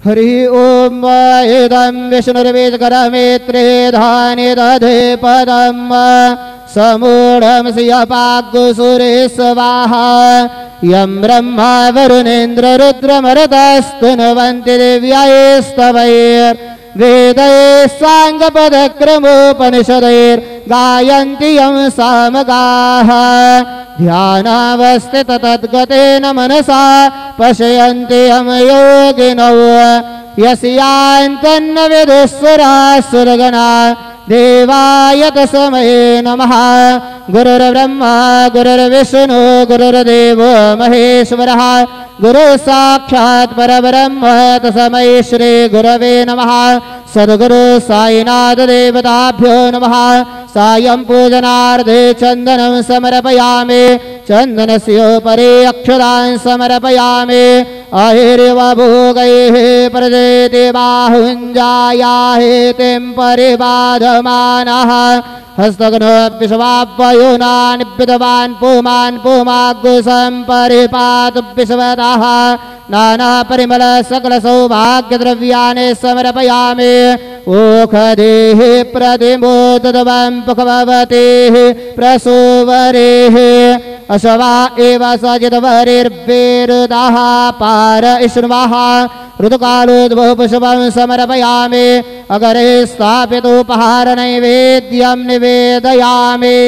हरि ओम इदं विष्णुर्वेदकरमेत्रे धाने दधे पदं समूढं सियपाग्गुसुरे स्वाहा यं ब्रह्मा वरुणेन्द्र रुद्रमरुतस्तुन्वन्ति दिव्यैस्तवैर्वेदैः साङ्गपदक्रमोपनिषदैर्गायन्ति यं सामगाः ध्यानावस्थित तद्गतेन मनसा पश्यन्ति यं योगिनौ यस्यान्तन्न विदुःसुरासुरगणा देवाय तस्मै नमः। गुरुर्ब्रह्मा गुरुर्विष्णु गुरुर्देवो महेश्वरः गुरुसाक्षात् परब्रह्म तस्मै श्री गुरवे नमः। सद्गुरु साईनाथ देवताभ्यो नमः। सायं पूजनार्थे चन्दनं समर्पयामि चन्दनस्योपरि अक्षतान् समर्पयामि अहिर्वभोगैः प्रदेति बाहुञ्जायाहेतिं परिबाधमानः हस्तघ्नोऽप्यशवाप्वयोनान् विद्वान् पुमान् पुमाग्गुसं परिपातु विश्वतः नानापरिमल सकलसौभाग्यद्रव्याणि समर्पयामि ओखदेः प्रतिमोदतं पुखभवतेः प्रसूवरेः अशवा एव सजितवरिर्वेरुदः पार इष्णवः ऋतुकालोद्भवपुष्पं समर्पयामि अगरे स्थापितोपहारनैवेद्यं निवेदयामि।